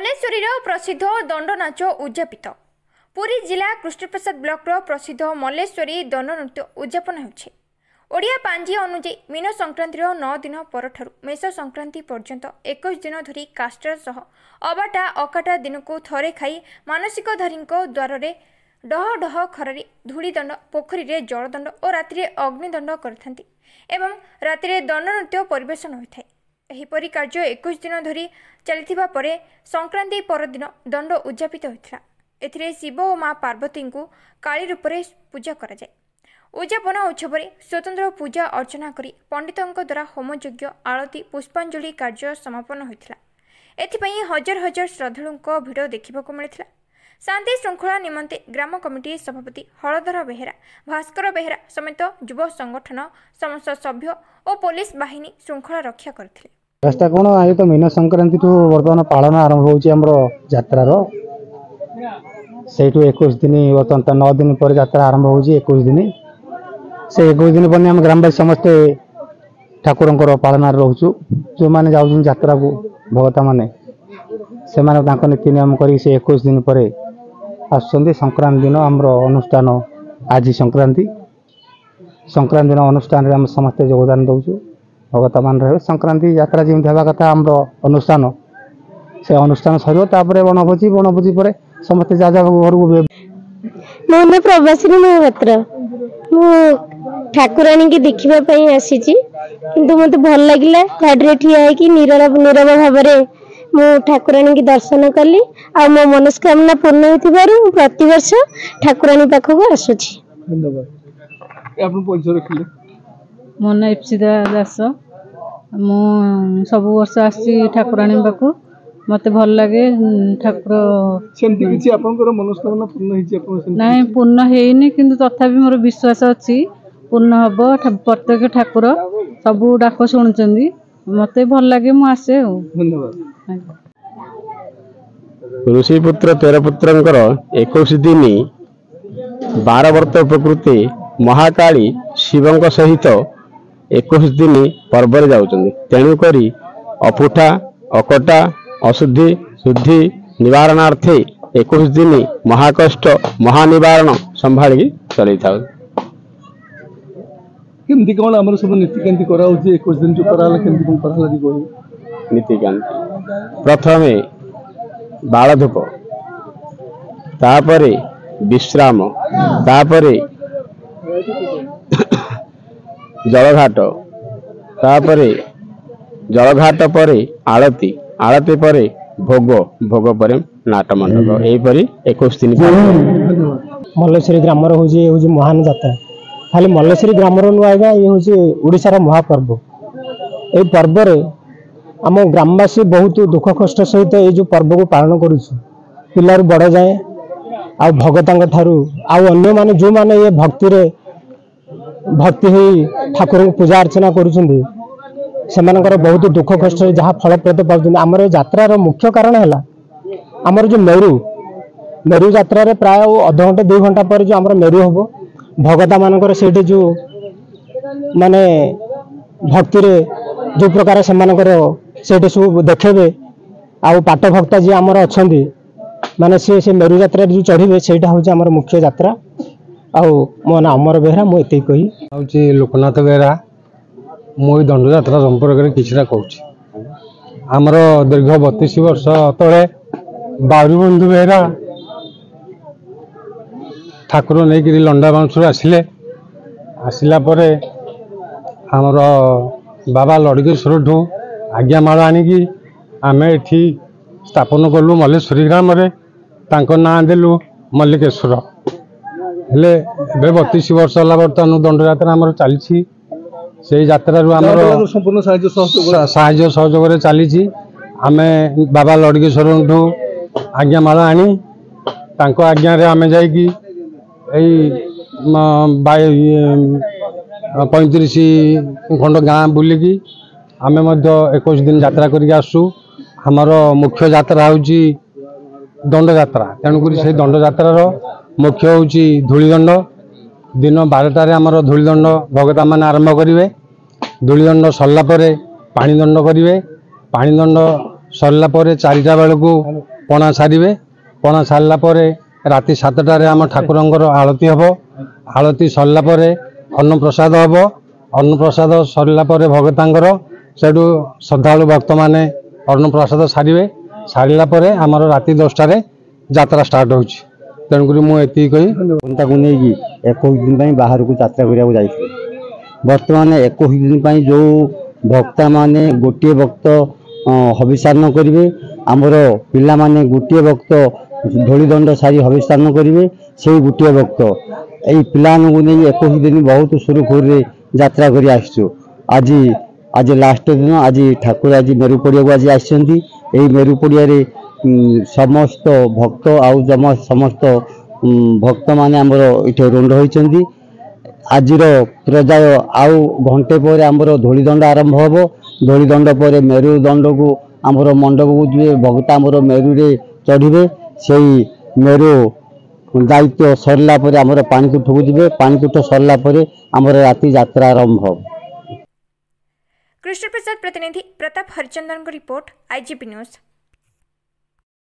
मल्लेश्वरी प्रसिद्ध दंडनाच उद्यापित। पुरी जिला कृष्णप्रसाद ब्लॉक प्रसिद्ध मल्लेश्वरी दंडनृत्य उद्यापन होछि। ओडिया पांजी अनुଯାୟୀ मीन संक्रांतिर 9 दिन पर मेष संक्रांति पर्यंत 21 दिन धरी कास्टर सह अबाटा अकाटा दिन को थरे खाई मानसिकधारी द्वार डह डह खरारी धूलीदंड पोखरी रे जलदंड और राति अग्निदंड करथांती एवं राति दंडनृत्य परिवेशन होता है। एहिपरि कार्य 21 दिन धरी चलिथिबा परे संक्रांति परदिन दंड उद्यापित होता। एथिरे शिव और माँ पार्वती को काली रूप में पूजा करा जाए। उद्यापन उत्सव में स्वतंत्र पूजा अर्चना करी पंडितों द्वारा होमयज्ञ आरती पुष्पांजलि कार्य समापन होता। एथिपई हजार हजार श्रद्धालुओं भिड़ देखा मिलता। शांति श्रृंखला निमंते ग्राम कमिटी सभापति हलधर बेहेरा भास्कर बेहेरा समेत युव संगठन समस्त सभ्य और पुलिस बाहिनी श्रृंखला रक्षा करथिले। रास्ता कौन आज तो मीन संक्रांति बर्तमान पालन आरंभ होत्रार से 21 दिन बर्तमान 9 दिन पर यात्रा आरंभ हो 21 दिन से 21 दिन पर आम ग्रामवासी समस्ते ठाकुर पालन रोचु जो मैंने जाऊँ यात्रा को भगता मैंने से नीति नियम कर 21 दिन पर आसुँच। संक्रांति दिन आमर अनुष्ठान आज संक्रांति दिन अनुष्ठान आम समस्ते योगदान दौचु भगत मान रहे। संक्रांति यात्रा जमी हवा कथा आमर अनुष्ठान से अनुष्ठान सर बनभोजी पर समस्ते जा घर को मैं प्रवासी महापात्र मु ठाकुराणी की देखापी आसी किंतु मत भल लगे गाड़ी ठिया नीरव भाव मु ठाकुराणी की दर्शन कली आ मो मनस्कामना पूर्ण हो प्रतिवर्ष ठाकुराणी पाखक आसुची। मो ना इप्सिता दास मु सब वर्ष आसी ठाकुराणी पाखु मत भल लगे ठाकुर ना पूर्ण है कि तथापि मोर विश्वास अच्छी पूर्ण हम प्रत्येक ठाकुर सब डाक शुणुंट मत भल लगे मु आसे। ऋषिपुत्र 13 पुत्रंकर 21 दिन 12 वर्ष प्रकृति महाकाली शिवंक सहित 21 दिन पर्व जाऊँ। तेणुक अपुठा अकटा अशुद्धि शुद्धि निवारणार्थे 21 दिन महाकष्ट महानिवारण संभाली चल था। केमती कौन आमर सब नीतिकांति करा 21 दिन जो करा केमती कौन करा लगी कोई नीतिकांति प्रथमे बालधूप तापरे विश्राम तापरे जलघाट तापरे जलघाट परे आरती आरती परे भोग भोग पर नाट मंडप यहीपरि 21 दिन मल्लेश्वरी ग्राम हूँ महान जात्रा खाली मल्लेश्वरी ग्राम नुआ आज्ञा ये हूँ ओडिशार महापर्व। ये पर्व आम ग्रामवासी बहुत दुख कष्ट सहित ये पर्व को पालन करुछु पिलारू बड़ जाए आ भगतांग ठारू अन्य माने जो माने ये भक्ति होई ठाकुर पूजा अर्चना करुछंदी सेमानकर बहुत दुख कष्ट जहाँ फलप्रद पाउछंदी। आमर यात्रार मुख्य कारण है आमर जो मेरू यात्रा प्राय अध घंटे 2 घंटा पर जो आमर मेरू हम भगता मानकर से जो माने भक्ति रे जो प्रकार से सब देखेबे आ पाठ भक्ता जी आमर अच्छा माने से मेरू यात्रा जो चढ़े से हूँ मुख्य यात्रा। मो ना अमर बेहरा मुझे कही हूँ लोकनाथ बेहरा मुझे दंड यात्रा संपर्क में किसी कहूँ। आमर दीर्घ 32 वर्ष तले बारुबंधु बेहरा ठाकुर नहीं लंडा बाउंसर आसला आमर बाबा लड़केश्वर ठू आज्ञामाल आणिकी आम एठी स्थापन कलु मल्लेश्वरी ग्राम ना देलु मल्लिकेश्वर हेले 32 वर्ष है बर्तमान दंड यात्रा आम चली से यात्रा संपूर्ण साहाय्य सहयोग चली आम बाबा लड़केश्वर ठू आज्ञामाल आनी आज्ञा आम जा 35 खंड गाँ बुलिकी आम 21 दिन यात्रा करके आसु। आमर मुख्य यात्रा हूँ दंड यात्रा तेणुक से दंड यात्रार मुख्य हूँ धूलीदंड दिन 12टार आमर धूलीदंड भगता मान आरंभ करेंगे। धूलीदंड सरला पानी दंड करेंगे। पानी दंड सरला 4टा बेलू पणा सारे पणा सारा राति 7टार आम ठाकुरंकर आलती हम आलती सरला अन्नप्रसाद हम अन्नप्रसाद सरला भगतांकर सेठू श्रद्धालु भक्त मैंने अन्नप्रसाद सारे सारापर आमर राति 10टार यात्रा स्टार्ट हो तेणुक मुझे कही नहीं 21 दिन बाहर को यात्रा करने जाइए बर्तमान 21 दिन जो भक्ता माने गोटे भक्त हविषान्न करेंगे आमर पिला माने गोटे भक्त धूलीदंड सारी हविषान्न करेंगे से गोटे भक्त यही पिला नहीं 21 दिन बहुत सुरखुर यात्रा कर आज आज लास्ट दिन आज ठाकुर आज मेरु पड़िया को आज आसछंती एही मेरु पड़िया रे समस्त भक्त आउ समस्त भक्त माने आमर इठे रुंड होइछंती आजिर प्रजाय आउ घंटे पर आमर धूलीदंड आरंभ हम धूलीदंड पर मेरुदंड को आमर मंडप को जी भक्त आमर मेरु रे चढ़े से मेरु दायित्व सरला पर आमर पानीतुठ को जी पानीतुठ सरला पर आमर राति यात्रा आरंभ हम। कृष्ण प्रसाद प्रतिनिधि प्रताप हरिचंदन को रिपोर्ट आईजीपी न्यूज।